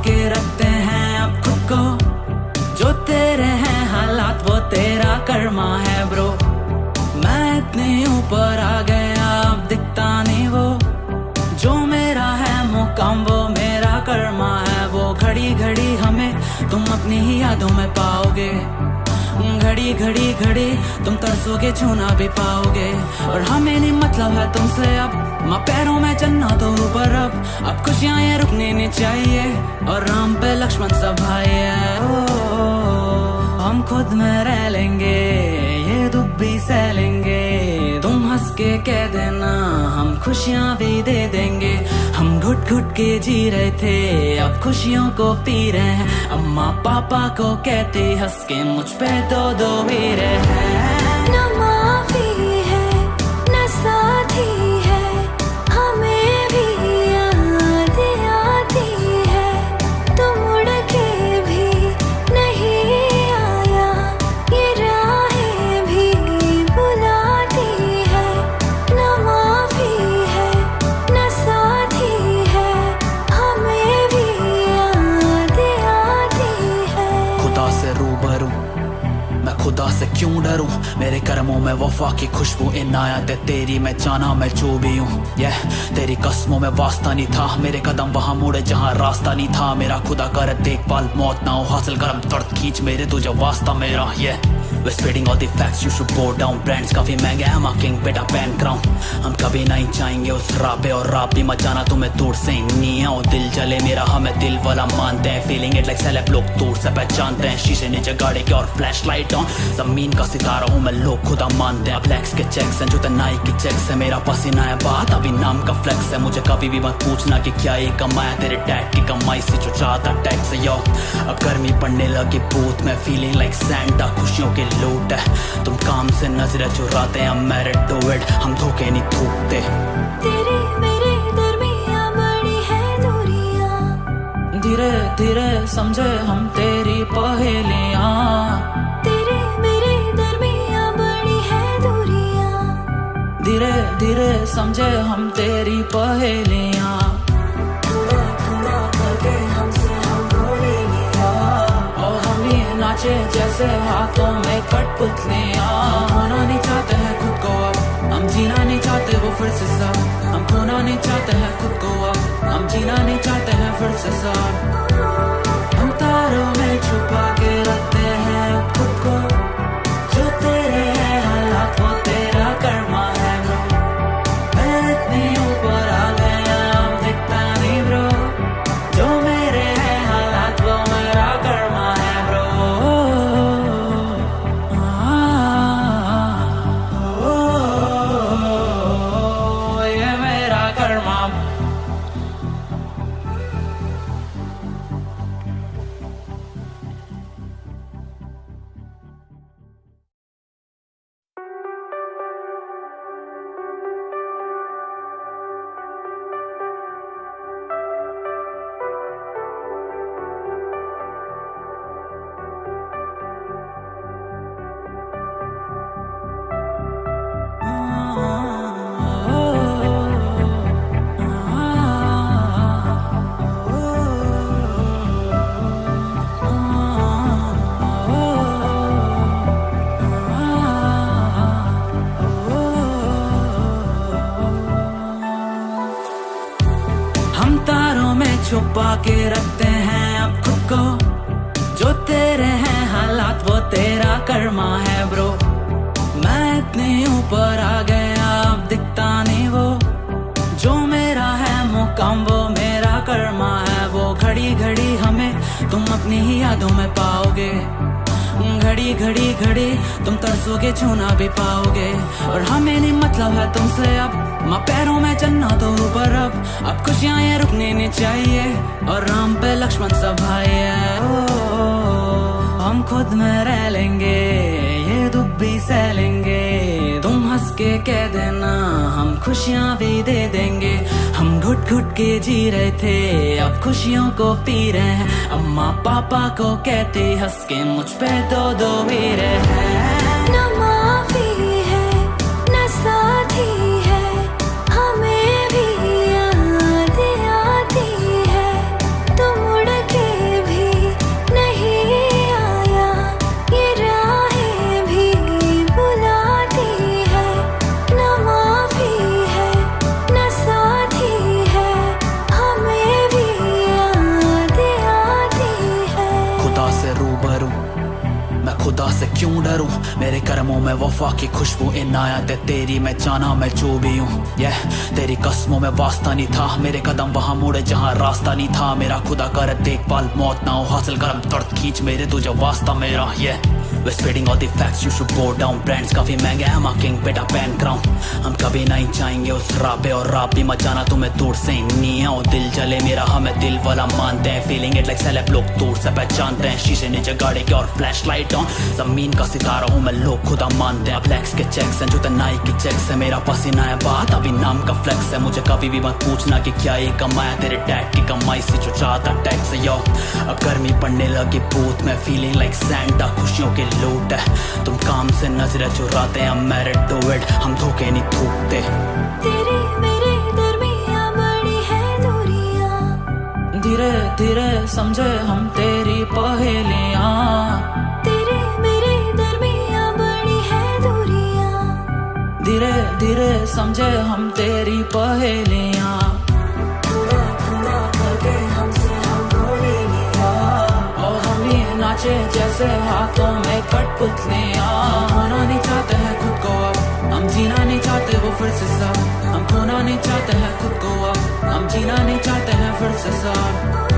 के रखते हैं अब खुद को, जो तेरे हैं हालात वो तेरा कर्मा है ब्रो। मैं इतने ऊपर आ गया अब दिखता नहीं वो, जो मेरा है मुकाम वो मेरा कर्मा है। वो घड़ी घड़ी हमें तुम अपनी ही यादों में पाओगे, घड़ी घड़ी घड़ी तुम तरसोगे छूना भी पाओगे। और हमें नहीं मतलब है तुमसे अब, माँ पैरों में चलना तो ऊपर अब खुशियाँ ये रुकनी नहीं चाहिए। और राम पे लक्ष्मण सब भाई है, हम खुद में रह लेंगे, ये दुख भी सह लेंगे। तुम हंस के कह देना हम खुशियाँ भी दे देंगे। हम घुट घुट के जी रहे थे अब खुशियों को पी रहे हैं। अम्मा पापा को कहते हंस के मुझ पे दो वीरे हैं। न माफी है न साथी है, हमें भी याद आती है। तू मुड़ के भी नहीं आया, ये राहें भी बुलाती है। न माफी है न साथी है, हमें भी याद आती है। खुदा से रूबरू मैं खुदा से क्यों डरूं, मेरे कर्मों में वफा की खुशबू इनायत है तेरी। मैं जाना मैं जो भी हूँ, तेरी कस्मों में वास्ता नहीं था। मेरे कदम वहाँ मुड़े जहाँ रास्ता नहीं था। मेरा खुदा कर देखभाल मौत ना हो, हासिल करम दर्द खींच मेरे तुझे वास्ता मेरा। We're spreading all the facts, you should bow down. Brands काफी महंगे हैं, I'm a king, बेटा पैन क्राउन। हम कभी नहीं जाएंगे उस राह पे, और राह भी मत जाना तुम्हें दूर से नहीं आओ। दिल जले मेरा हमें दिल वाला मानते हैं, फीलिंग इट लाइक सेलेब लोग दूर से पहचानते हैं। शीशे नीचे गाड़ी के और फ्लैश लाइट ऑन, जमीन का सितारा हूँ मैं लोग खुदा मानते हैं। फ्लैक्स के चेक्स हैं जो नाइक के चेक्स है, मेरा पसीना है बात अभी नाम का फ्लेक्स है। मुझे कभी भी मत पूछना कि क्या ये कमाया, तेरे डैड की कमाई से जो ज्यादा टैक्स है। यो अब गर्मी पड़ने लगी बूथ में, फीलिंग लाइक सैंटा खुशियों के लूट है। तुम काम से नजरें चुराते हैं, मैरिड टू इट, हम धोखे नहीं थूकते। तेरे मेरे दरमियां बड़ी है दूरियां, धीरे धीरे समझे हम तेरी पहेलियां। तेरे मेरे दरमियां बड़ी है दूरियां, धीरे धीरे समझे हम तेरी पहेलियां। थोड़ा थोड़ा करके हमसे हम भूल लिया, और हम ही नाचे जैसे हाथों में कठपुतलियां। हम खोना नहीं चाहते हैं खुद को अब, हम जीना नहीं चाहते वो फिर से सब। हम खोना नहीं चाहते हैं खुद को अब, हम जीना नहीं चाहते हैं फिर से सब। हम तारों में छुपा के रखते हैं खुद को, जो तेरे हैं हालात वो तेरा कर्मा है ब्रो। मैं इतनी ऊपर आ गया अब दिखता नहीं ब्रो, जो मेरे हैं हालात वो मेरा कर्मा है ब्रो। ये मेरा कर्मा। हम तारों में छुपा के रखते हैं अब खुद को, जो तेरे हैं हालात वो तेरा कर्मा है ब्रो। मैं इतने ऊपर आ गया अब दिखता नहीं वो, जो मेरा है मुकाम वो मेरा कर्मा है। वो घड़ी घड़ी हमें तुम अपनी ही यादों में पाओगे, घड़ी घड़ी घड़ी तुम तरसोगे छूना भी पाओगे। और हमें नहीं मतलब है तुमसे अब, माँ पैरों में चलना तो ऊपर अब खुशियाँ ये रुकनी नहीं चाहिए। और राम पे लक्ष्मण सब भाई है, हम खुद में रह लेंगे, ये दुख भी सह लेंगे। तुम हंस के कह देना हम खुशियाँ भी दे देंगे। हम घुट घुट के जी रहे थे अब खुशियों को पी रहे हैं। अम्मा पापा को कहते हंस के मुझ पे दो वीरे हैं। न माफी है न साथी है, हमें भी याद आती है। तू मुड़ के खुदा से क्यों डरूं, मेरे कर्मों में वफा की खुशबू इनायत है तेरी, मैं जाना मैं जो भी हूँ। तेरी कस्मों में वास्ता नहीं था, मेरे कदम वहां मुड़े जहां रास्ता नहीं था। मेरा खुदा कर देखभाल मौत ना हो, हासिल करम दर्द खींच मेरे तुझे वास्ता मेरा। We're spreading all the facts, you should bow down. Brands काफी महंगे हैं, I'm a king, बेटा पैन क्राउन। हम कभी नहीं जाएंगे उस राह पे, और राह भी मत जाना तुम्हें दूर से नहीं है। दिल जले मेरा, हमें दिल वाला मानते हैं। फीलिंग इट लाइक सेलेब, लोग दूर से पहचानते हैं। शीशे नीचे गाड़ी के और फ्लैश लाइट ऑन, जमीन का सितारा हूँ मैं, लोग खुदा मानते हैं। फ्लैक्स के चेक्स हैं, जूते नाइक के चेक्स है, मेरा पसीना है बात अभी नाम का फ्लेक्स है। मुझे कभी भी मत पूछना कि क्या ये कमाया, तेरे डैड की कमाई से जो चाहता टैक्स है। यो गर्मी पड़ने लगी बूथ में, फीलिंग लाइक सैंटा, खुशियों के लूट है। तुम काम से नजरें चुराते हैं, मैरिड टू इट, हम धोखे नहीं थूकते। तेरे मेरे दरमियां बड़ी है दूरियां, धीरे धीरे समझे हम तेरी पहेलियां। तेरे मेरे दरमियां बड़ी है दूरियां, धीरे धीरे समझे हम तेरी पहेलियां। थोड़ा थोड़ा करके हमसे हम भूल लिया, और हम ही नाचे जैसे हाथों में कठपुतलियां। होना नहीं चाहते हैं खुद को अब, हम जीना नहीं चाहते वो फिर से सब। हम खोना नहीं चाहते हैं खुद को अब, हम जीना नहीं चाहते हैं फिर से सब।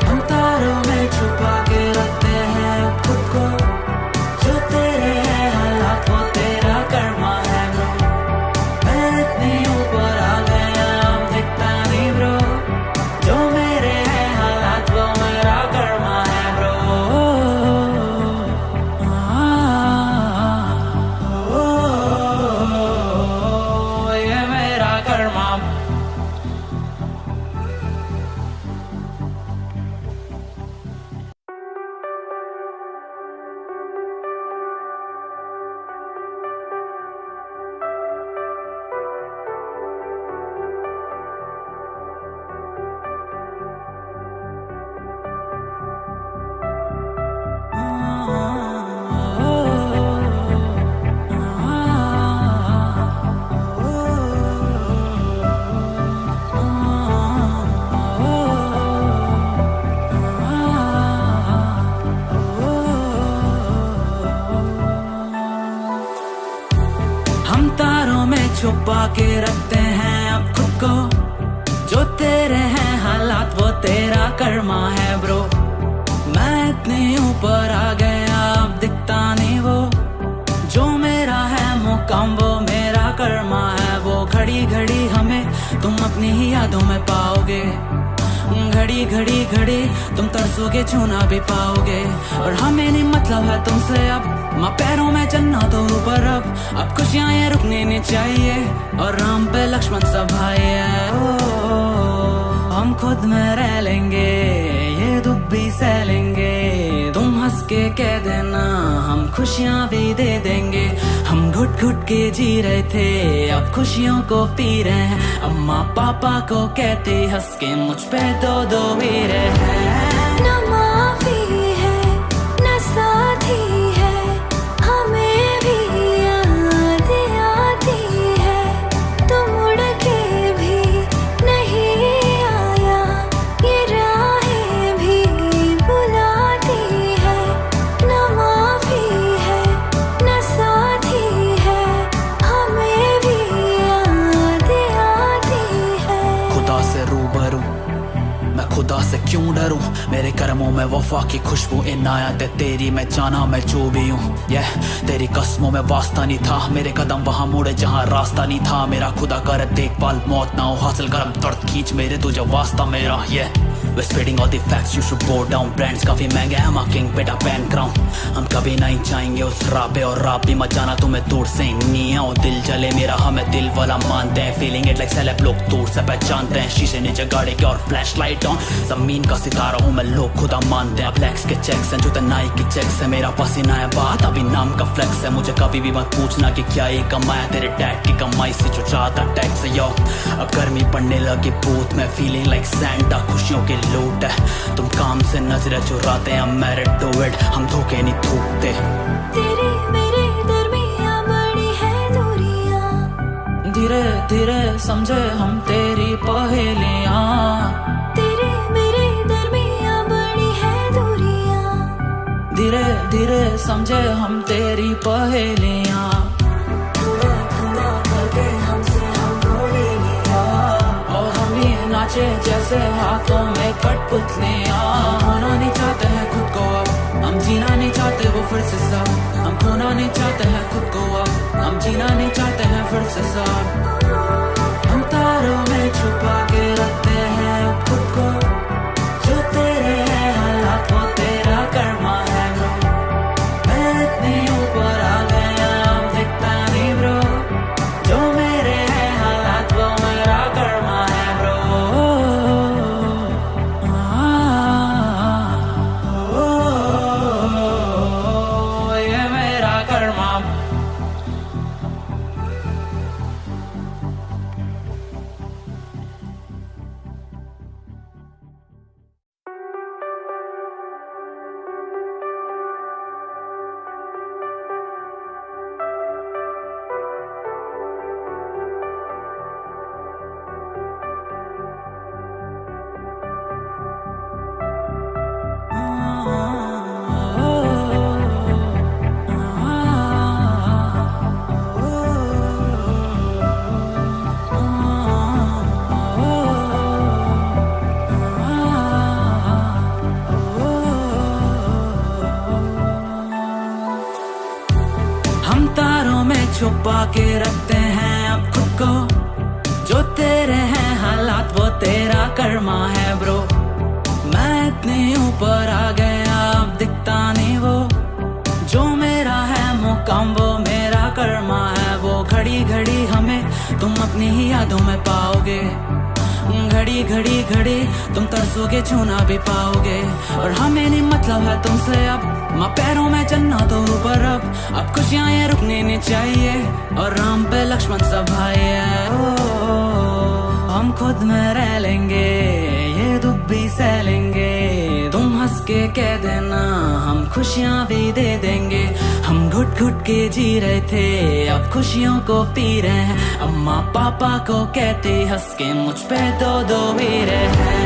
हम तारों में छुपा के रखते हैं खुद को, जो तेरे हैं हालात वो तेरा कर्मा है ब्रो। मैं इतनी ऊपर आ गया अब दिखता नहीं ब्रो, जो मेरे हैं हालात वो मेरा कर्मा है ब्रो। ये मेरा कर्मा। हम तारों में छुपा के रखते हैं अब खुद को, जो तेरे हैं हालात वो तेरा कर्मा है ब्रो। मैं इतने ऊपर आ गया अब दिखता नहीं वो, जो मेरा है मुकाम वो मेरा कर्मा है। वो घड़ी घड़ी हमें तुम अपनी ही यादों में पाओगे, घड़ी घड़ी घड़ी तुम तरसोगे छूना भी पाओगे। और हमें नहीं मतलब है तुमसे अब, माँ पैरों में चलना तो ऊपर अब खुशियाँ ये रुकनी नहीं चाहिए, और राम पे लक्ष्मण सब भाई है। हम खुद में रह लेंगे, ये दुख भी सह लेंगे। तुम हंस के कह देना हम खुशियाँ भी दे देंगे। हम घुट घुट के जी रहे थे अब खुशियों को पी रहे हैं। अम्मा पापा को कहते हंस के मुझ पे दो वीरे हैं। न माफी है न साथी है, हमें भी याद आती है। तुम उड़ के भी नहीं आया, ये राहें भी बुलाती है। न माफी है न साथी है, हमें भी याद आती है। खुदा से रूबरू मैं खुदा से क्यों डरूं, मेरे कर्मों में वफा की खुशबू इनायत है तेरी, मैं जाना मैं जो भी हूँ। तेरी कस्मों में वास्ता नहीं था, मेरे कदम वहां मुड़े जहां रास्ता नहीं था। मेरा खुदा कर देखभाल मौत ना हो, हासिल करम दर्द खींच मेरे तुझे वास्ता मेरा। We're spreading all the facts, you should bow down. Brands काफी महंगे हैं, I'm a king, बेटा पैन क्राउन। हम कभी नहीं जाएंगे उस राह पे, और राह भी मत जाना तुम्हें दूर से नहीं है। दिल जले मेरा, हमें दिल वाला मानते हैं। फीलिंग इट लाइक सेलेब, लोग दूर से पहचानते हैं। शीशे नीचे गाड़ी के और फ्लैश लाइट ऑन, जमीन का सितारा हूँ मैं, लोग खुदा मानते हैं। फ्लैक्स के चेक्स हैं, जूते नाइक के चेक्स है, मेरा पसीना है बात अभी नाम का फ्लेक्स है। मुझे कभी भी मत पूछना कि क्या ये कमाया, तेरे डैड की कमाई से जो चाहता टैक्स है। यो गर्मी पड़ने लगी बूथ में, फीलिंग लाइक सैंटा, खुशियों के लूट है। तुम काम से नजरें चुराते हैं, मैरिड टू इट, हम धोखे नहीं थूकते। तेरे मेरे दरमियां बड़ी है दूरियां, धीरे धीरे समझे हम तेरी पहेलियां। तेरे मेरे दरमियां बड़ी है दूरियां, धीरे धीरे समझे हम तेरी पहेलियां, और हम भी नाचे जैसे हाथों में कठपुतलियां। खोना नहीं चाहते हैं खुद को अब, हम जीना नहीं चाहते वो फिर से सब। हम खोना नहीं चाहते हैं खुद को अब, हम जीना नहीं चाहते हैं फिर से सब। हम तारों में छुपा के रखते हैं अब खुद को, जो तेरे हैं हालात वो तेरा कर्मा है ब्रो। मैं इतनी ऊपर आ गया अब दिखता नहीं ब्रो, जो मेरे हैं हालात वो मेरा कर्मा है ब्रो। ये मेरा कर्मा। हम तारों में छुपा के रखते हैं अब खुद को, जो तेरे हैं हालात वो तेरा कर्मा है ब्रो। मैं इतनी ऊपर आ गया अब दिखता नहीं वो, जो मेरा है मुकाम वो मेरा कर्मा है। वो घड़ी घड़ी हमें तुम अपनी ही यादों में पाओगे, घड़ी घड़ी घड़ी तुम तरसोगे छूना भी पाओगे। और हमें नहीं मतलब है तुमसे अब, माँ पैरों में चलना तो ऊपर अब खुशियाँ ये रुकनी नहीं चाहिए, और राम पे लक्ष्मण सब भाई है। हम खुद में रह लेंगे, ये दुख भी सह लेंगे। तुम हंस के कह देना हम खुशियाँ भी दे देंगे। हम घुट घुट के जी रहे थे अब खुशियों को पी रहे हैं। अम्मा पापा को कहते हंस के मुझ पे दो हीरे हैं।